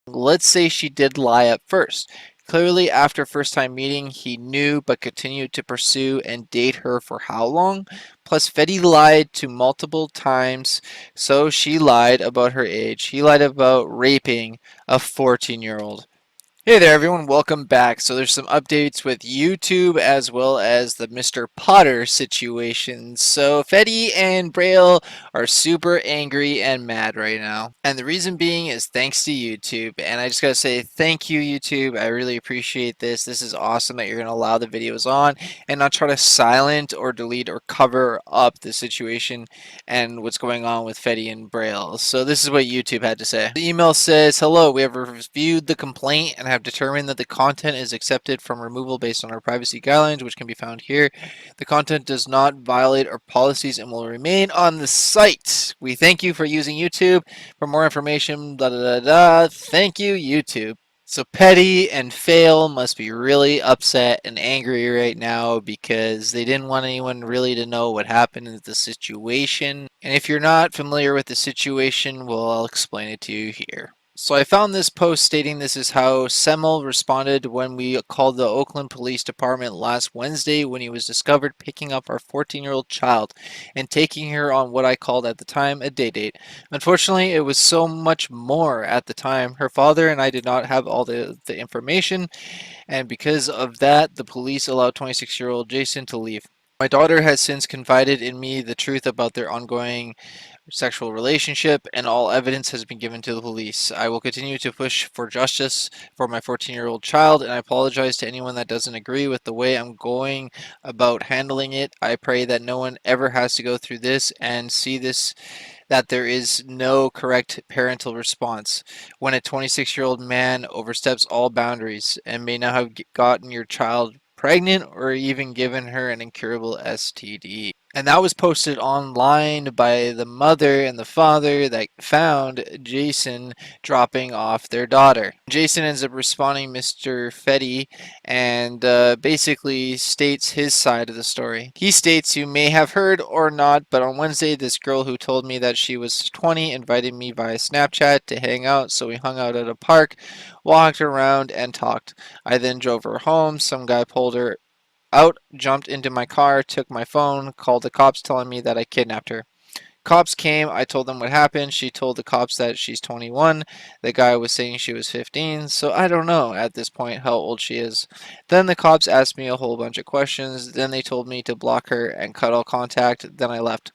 Let's say she did lie at first. Clearly, after first time meeting, he knew but continued to pursue and date her for how long? Plus, Fetty lied to multiple times, so she lied about her age. He lied about raping a 14-year-old. Hey there everyone, welcome back. So there's some updates with YouTube as well as the Mr. Potter situation. So Fetty and Braille are super angry and mad right now. And the reason being is thanks to YouTube. And I just gotta say thank you YouTube. I really appreciate this. This is awesome that you're gonna allow the videos on and not try to silent or delete or cover up the situation and what's going on with Fetty and Braille. So this is what YouTube had to say. The email says, "Hello, we have reviewed the complaint and have determined that the content is accepted from removal based on our privacy guidelines, which can be found here. The content does not violate our policies and will remain on the site. We thank you for using YouTube. For more information, blah, blah, blah, blah. Thank you, YouTube." So Peddy and Faille must be really upset and angry right now because they didn't want anyone really to know what happened in the situation. And if you're not familiar with the situation, well, I'll explain it to you here. So I found this post stating this is how Semmel responded when we called the Oakland Police Department last Wednesday when he was discovered picking up our 14-year-old child and taking her on what I called at the time a day date. Unfortunately, it was so much more at the time. Her father and I did not have all the information, and because of that, the police allowed 26-year-old Jason to leave. My daughter has since confided in me the truth about their ongoing sexual relationship, and all evidence has been given to the police. I will continue to push for justice for my 14-year-old child, and I apologize to anyone that doesn't agree with the way I'm going about handling it. I pray that no one ever has to go through this and see this, that there is no correct parental response when a 26-year-old man oversteps all boundaries and may now have gotten your child pregnant or even given her an incurable STD. And that was posted online by the mother and the father that found Jason dropping off their daughter. Jason ends up responding Mr. Fetty and basically states his side of the story. He states, "You may have heard or not, but on Wednesday this girl who told me that she was 20 invited me via Snapchat to hang out, so we hung out at a park, walked around and talked. I then drove her home. Some guy pulled her out, jumped into my car, took my phone, called the cops telling me that I kidnapped her. Cops came, I told them what happened. She told the cops that she's 21. The guy was saying she was 15, so I don't know at this point how old she is. Then the cops asked me a whole bunch of questions. Then they told me to block her and cut all contact. Then I left.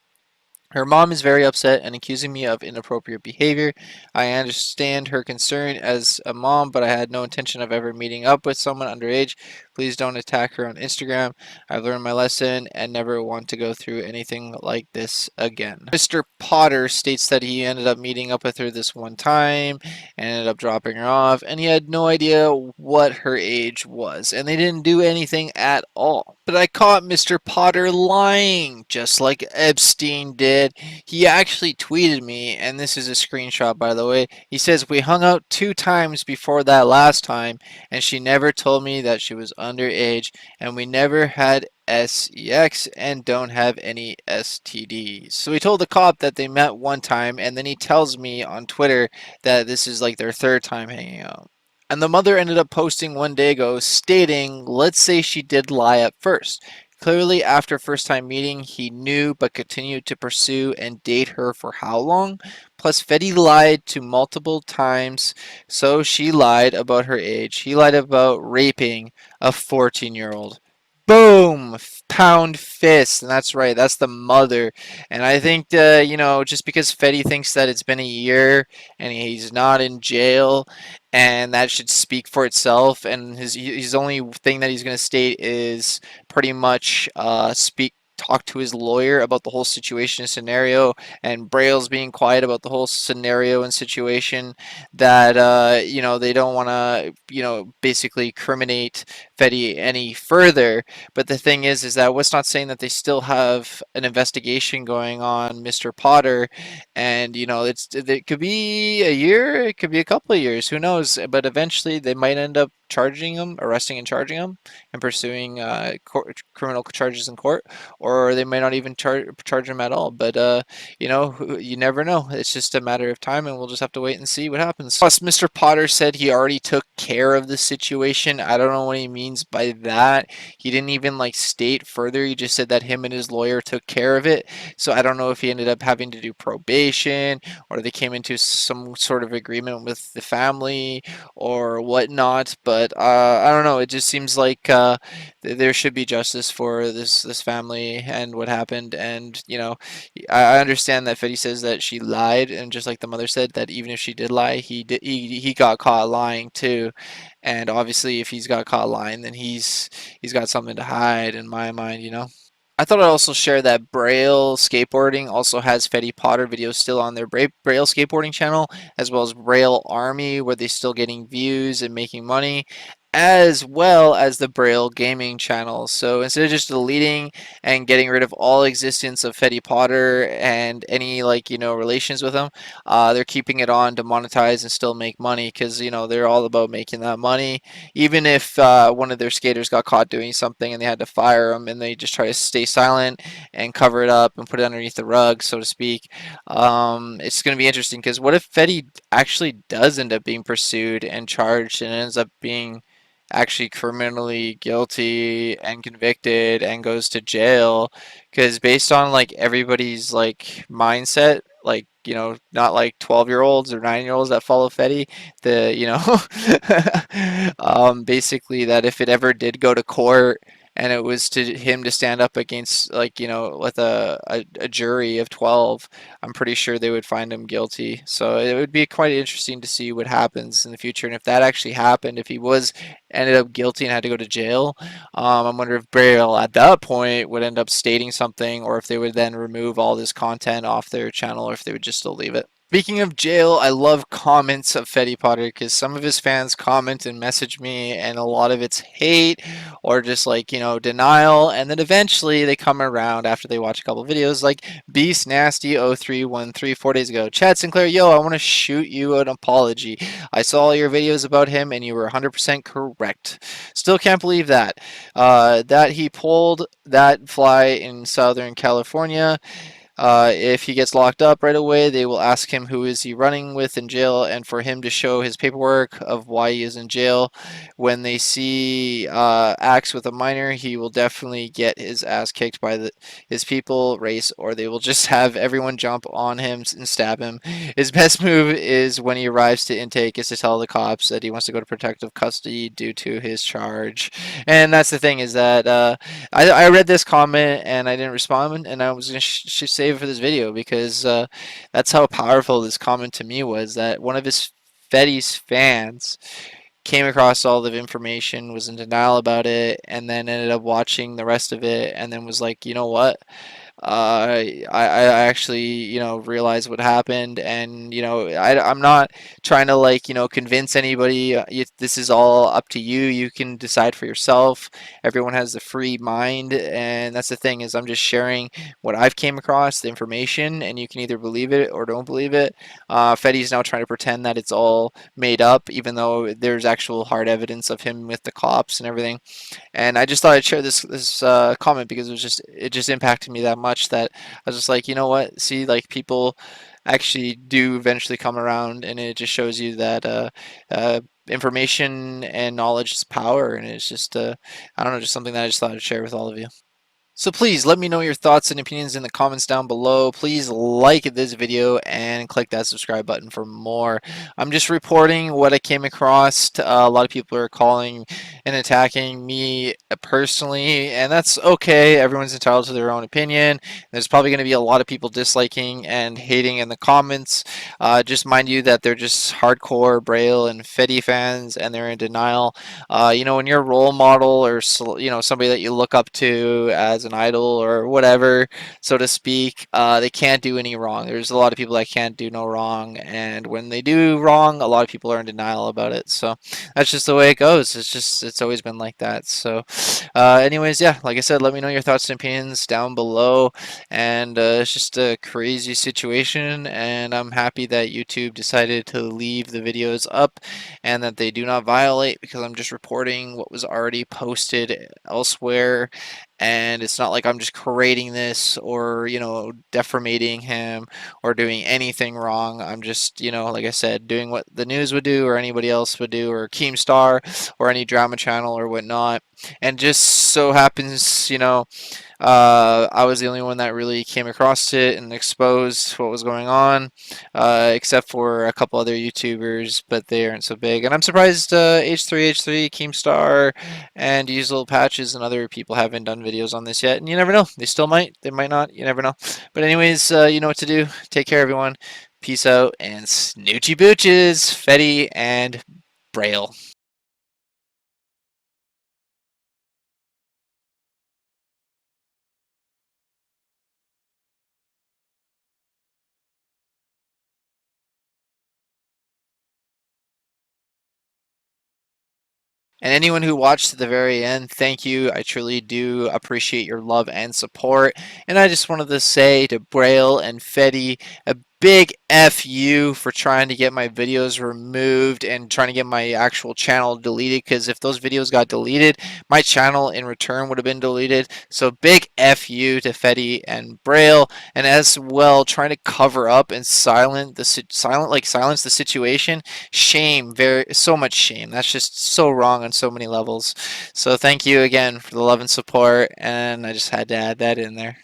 Her mom is very upset and accusing me of inappropriate behavior. I understand her concern as a mom, but I had no intention of ever meeting up with someone underage. Please don't attack her on Instagram. I've learned my lesson and never want to go through anything like this again." Mr. Potter states that he ended up meeting up with her this one time and ended up dropping her off, and he had no idea what her age was, and they didn't do anything at all. But I caught Mr. Potter lying, just like Epstein did. He actually tweeted me, and this is a screenshot by the way. He says, "We hung out 2 times before that last time, and she never told me that she was underage, and we never had sex and don't have any STDs." So he told the cop that they met one time, and then he tells me on Twitter that this is like their 3rd time hanging out. And the mother ended up posting one day ago stating, "Let's say she did lie at first. Clearly, after first time meeting, he knew but continued to pursue and date her for how long? Plus, Fetty lied to multiple times, so she lied about her age. He lied about raping a 14-year-old. Boom! Pound fist. And that's right, that's the mother. And I think, just because Fetty thinks that it's been a year and he's not in jail, and that should speak for itself, and his only thing that he's going to state is pretty much talk to his lawyer about the whole situation and scenario, and Braille's being quiet about the whole scenario and situation, that they don't want to basically criminate Fetty any further. But the thing is that what's not saying that they still have an investigation going on Mr. Potter, and it could be a year, it could be a couple of years, who knows, but eventually they might end up arresting and charging him, and pursuing criminal charges in court, or they might not even charge him at all. But you know, you never know. It's just a matter of time, and we'll just have to wait and see what happens. Plus, Mr. Potter said he already took care of the situation. I don't know what he means by that. He didn't even like state further. He just said that him and his lawyer took care of it. So I don't know if he ended up having to do probation, or they came into some sort of agreement with the family or whatnot. But I don't know. It just seems like there should be justice for this family and what happened. And you know, I understand that Fetty says that she lied, and just like the mother said, that even if she did lie, he got caught lying too. And obviously, if he's got caught lying, then he's got something to hide in my mind, you know. I thought I'd also share that Braille Skateboarding also has Fetty Potter videos still on their Braille Skateboarding channel, as well as Braille Army, where they're still getting views and making money, as well as the Braille Gaming channel. So instead of just deleting and getting rid of all existence of Fetty Potter and any like relations with him, they're keeping it on to monetize and still make money, because they're all about making that money. Even if one of their skaters got caught doing something and they had to fire him, and they just try to stay silent and cover it up and put it underneath the rug, so to speak. It's going to be interesting, because what if Fetty actually does end up being pursued and charged and ends up being actually criminally guilty and convicted and goes to jail? Because based on like everybody's like mindset, like not like 12-year-olds or 9-year-olds that follow Fetty, the basically that if it ever did go to court and it was to him to stand up against like with a jury of 12, I'm pretty sure they would find him guilty. So it would be quite interesting to see what happens in the future, and if that actually happened, if he was ended up guilty and had to go to jail, I wonder if Braille at that point would end up stating something, or if they would then remove all this content off their channel, or if they would just still leave it. Speaking of jail, I love comments of Fetty Potter, because some of his fans comment and message me, and a lot of it's hate or just like, denial. And then eventually they come around after they watch a couple videos, like Beast Nasty 0313 4 days ago. Chad Sinclair, yo, I want to shoot you an apology. I saw all your videos about him and you were 100% correct. Still can't believe that. That he pulled that fly in Southern California. If he gets locked up right away, they will ask him who is he running with in jail, and for him to show his paperwork of why he is in jail. When they see acts with a minor, he will definitely get his ass kicked by his people, race, or they will just have everyone jump on him and stab him. His best move is when he arrives to intake is to tell the cops that he wants to go to protective custody due to his charge. And that's the thing, is that I read this comment and I didn't respond, and I was going to save it for this video, because that's how powerful this comment to me was, that one of his Fetty's fans came across all the information, was in denial about it, and then ended up watching the rest of it, and then was like, you know what? I actually, realized what happened, and I'm not trying to like, convince anybody. This is all up to you. You can decide for yourself. Everyone has the free mind, and that's the thing, is I'm just sharing what I've came across, the information, and you can either believe it or don't believe it. Fetty's now trying to pretend that it's all made up, even though there's actual hard evidence of him with the cops and everything. And I just thought I'd share this comment, because it just impacted me that much, that I was just like, you know what? See, like, people actually do eventually come around, and it just shows you that information and knowledge is power, and it's just I don't know, just something that I just thought I'd share with all of you. So please let me know your thoughts and opinions in the comments down below. Please like this video and click that subscribe button for more. I'm just reporting what I came across. A lot of people are calling and attacking me personally, and that's okay. Everyone's entitled to their own opinion. There's probably going to be a lot of people disliking and hating in the comments. Just mind you that they're just hardcore Braille and Fetty fans, and they're in denial. When you're a role model, or somebody that you look up to as as an idol or whatever, so to speak. They can't do any wrong. There's a lot of people that can't do no wrong, and when they do wrong, a lot of people are in denial about it. So that's just the way it goes. It's always been like that. So, anyways, yeah, like I said, let me know your thoughts and opinions down below. And it's just a crazy situation, and I'm happy that YouTube decided to leave the videos up and that they do not violate, because I'm just reporting what was already posted elsewhere. And it's not like I'm just creating this or, defamating him or doing anything wrong. I'm just, like I said, doing what the news would do or anybody else would do, or Keemstar or any drama channel or whatnot. And just so happens, I was the only one that really came across it and exposed what was going on, except for a couple other YouTubers, but they aren't so big. And I'm surprised H3H3, Keemstar, and Use Little Patches and other people haven't done videos on this yet. And you never know. They still might. They might not. You never know. But anyways, you know what to do. Take care, everyone. Peace out and snoochy booches, Fetty and Braille. And anyone who watched to the very end, thank you. I truly do appreciate your love and support. And I just wanted to say to Braille and Fetty, a big F you for trying to get my videos removed and trying to get my actual channel deleted, because if those videos got deleted, my channel in return would have been deleted. So big F you to Fetty and Braille, and as well trying to cover up and silence the situation. Shame, very so much shame. That's just so wrong on so many levels. So thank you again for the love and support, and I just had to add that in there.